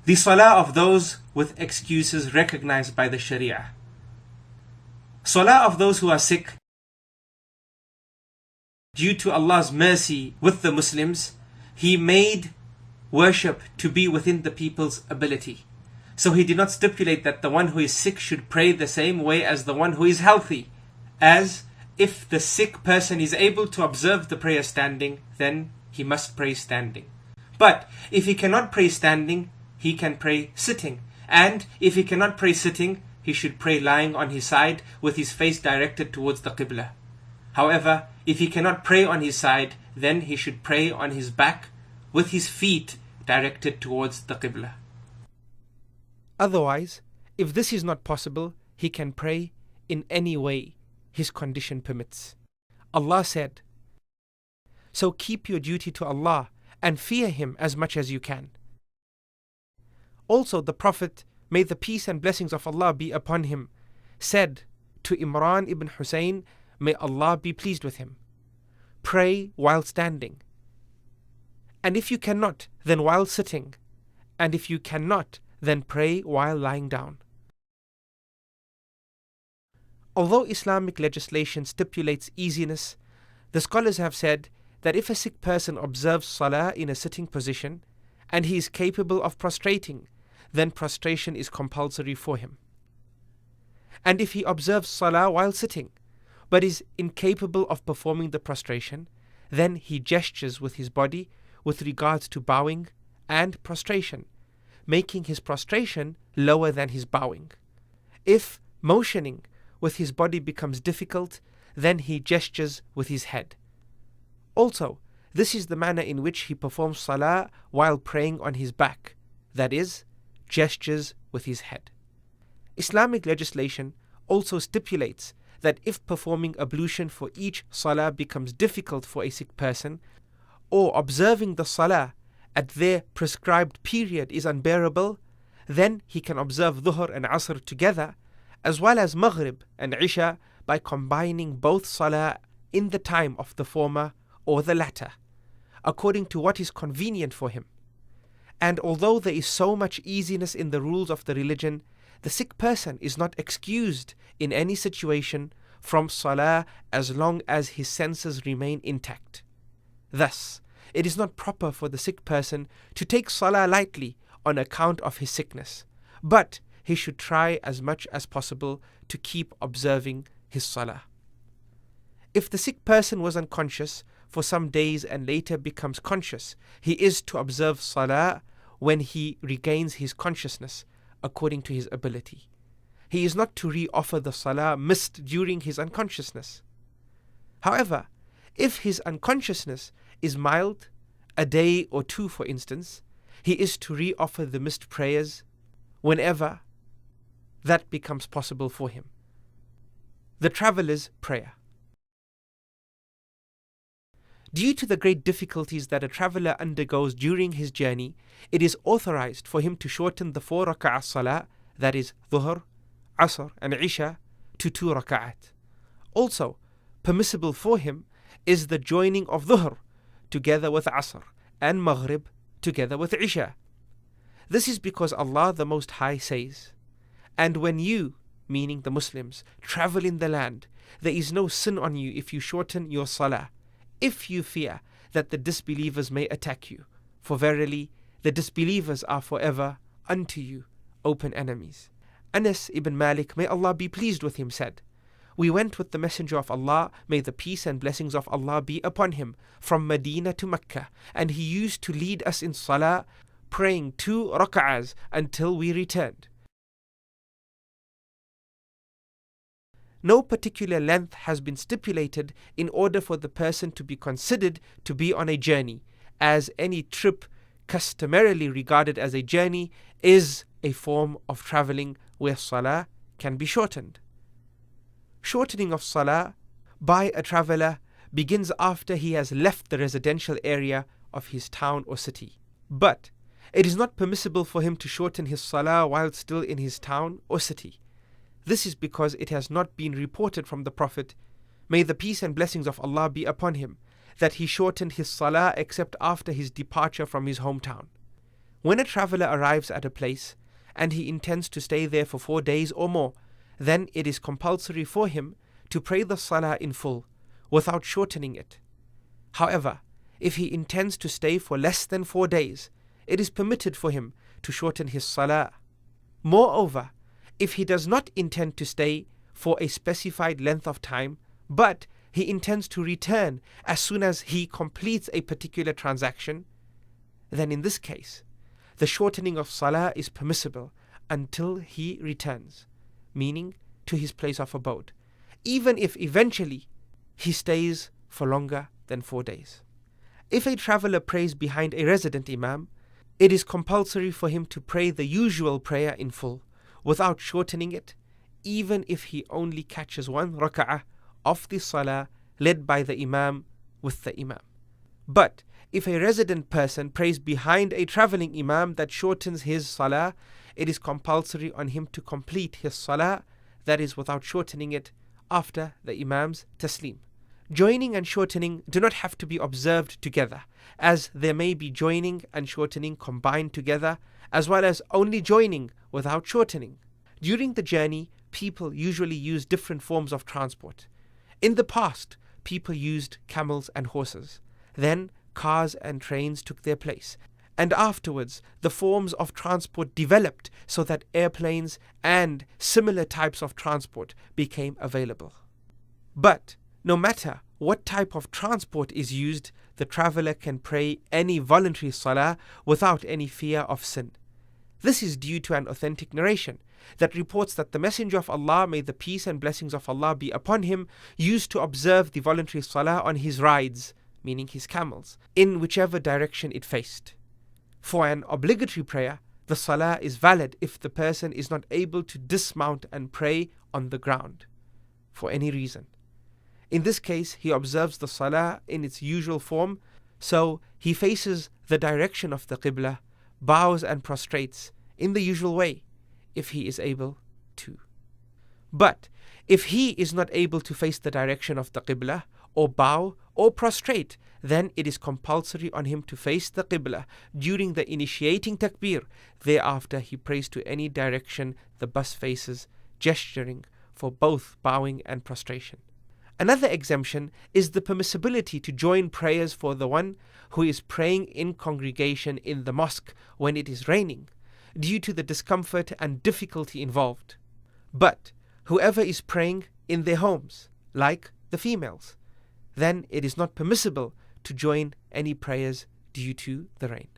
The salah of those with excuses recognized by the Sharia. Salah of those who are sick, due to Allah's mercy with the Muslims, He made worship to be within the people's ability. So He did not stipulate that the one who is sick should pray the same way as the one who is healthy. As if the sick person is able to observe the prayer standing, then he must pray standing. But if he cannot pray standing, he can pray sitting. And if he cannot pray sitting, he should pray lying on his side with his face directed towards the Qibla. However, if he cannot pray on his side, then he should pray on his back with his feet directed towards the Qibla. Otherwise, if this is not possible, he can pray in any way his condition permits. Allah said, "So keep your duty to Allah and fear Him as much as you can." Also, the Prophet, may the peace and blessings of Allah be upon him, said to Imran ibn Hussein, may Allah be pleased with him, "Pray while standing. And if you cannot, then while sitting. And if you cannot, then pray while lying down." Although Islamic legislation stipulates easiness, the scholars have said that if a sick person observes Salah in a sitting position and he is capable of prostrating, then prostration is compulsory for him. And if he observes Salah while sitting but is incapable of performing the prostration, then he gestures with his body with regards to bowing and prostration, making his prostration lower than his bowing. If motioning with his body becomes difficult, then he gestures with his head. Also, this is the manner in which he performs Salah while praying on his back, that is, gestures with his head. Islamic legislation also stipulates that if performing ablution for each Salah becomes difficult for a sick person, or observing the Salah at their prescribed period is unbearable, then he can observe Dhuhr and Asr together, as well as Maghrib and Isha, by combining both Salah in the time of the former or the latter, according to what is convenient for him. And although there is so much easiness in the rules of the religion, the sick person is not excused in any situation from Salah as long as his senses remain intact. Thus, it is not proper for the sick person to take Salah lightly on account of his sickness, but he should try as much as possible to keep observing his Salah. If the sick person was unconscious for some days and later becomes conscious, he is to observe Salah when he regains his consciousness according to his ability. He is not to re-offer the Salah missed during his unconsciousness. However, if his unconsciousness is mild, a day or two for instance, he is to re-offer the missed prayers whenever that becomes possible for him. The traveller's prayer. Due to the great difficulties that a traveller undergoes during his journey, it is authorized for him to shorten the 4 rak'ah salah, that is Dhuhr, Asr and Isha, to 2 rak'at. Also, permissible for him is the joining of Dhuhr together with Asr and Maghrib together with Isha. This is because Allah the Most High says, "And when you," meaning the Muslims, "travel in the land, there is no sin on you if you shorten your salah, if you fear that the disbelievers may attack you. For verily, the disbelievers are forever unto you open enemies." Anas ibn Malik, may Allah be pleased with him, said, "We went with the Messenger of Allah, may the peace and blessings of Allah be upon him, from Medina to Mecca, and he used to lead us in salah, praying 2 rak'ahs until we returned. No particular length has been stipulated in order for the person to be considered to be on a journey, as any trip customarily regarded as a journey is a form of travelling where salah can be shortened. Shortening of salah by a traveller begins after he has left the residential area of his town or city. But it is not permissible for him to shorten his salah while still in his town or city. This is because it has not been reported from the Prophet, may the peace and blessings of Allah be upon him, that he shortened his salah except after his departure from his hometown. When a traveler arrives at a place and he intends to stay there for 4 days or more, then it is compulsory for him to pray the Salah in full without shortening it. However, if he intends to stay for less than 4 days, it is permitted for him to shorten his Salah. Moreover, if he does not intend to stay for a specified length of time, but he intends to return as soon as he completes a particular transaction, then in this case, the shortening of Salah is permissible until he returns, meaning to his place of abode, even if eventually he stays for longer than 4 days. If a traveler prays behind a resident imam, it is compulsory for him to pray the usual prayer in full, without shortening it, even if he only catches 1 rak'ah of the Salah led by the imam with the imam. But if a resident person prays behind a travelling imam that shortens his Salah, it is compulsory on him to complete his Salah, that is without shortening it, after the imam's taslim. Joining and shortening do not have to be observed together, as there may be joining and shortening combined together, as well as only joining without shortening. During the journey, people usually use different forms of transport. In the past, people used camels and horses. Then cars and trains took their place. And afterwards, the forms of transport developed so that airplanes and similar types of transport became available. But no matter what type of transport is used, the traveler can pray any voluntary Salah without any fear of sin. This is due to an authentic narration that reports that the Messenger of Allah, may the peace and blessings of Allah be upon him, used to observe the voluntary Salah on his rides, meaning his camels, in whichever direction it faced. For an obligatory prayer, the Salah is valid if the person is not able to dismount and pray on the ground for any reason. In this case, he observes the Salah in its usual form, so he faces the direction of the Qibla, bows and prostrates in the usual way, if he is able to. But if he is not able to face the direction of the Qibla, or bow, or prostrate, then it is compulsory on him to face the Qibla during the initiating takbir. Thereafter he prays to any direction the bus faces, gesturing for both bowing and prostration. Another exemption is the permissibility to join prayers for the one who is praying in congregation in the mosque when it is raining, due to the discomfort and difficulty involved. But whoever is praying in their homes, like the females, then it is not permissible to join any prayers due to the rain.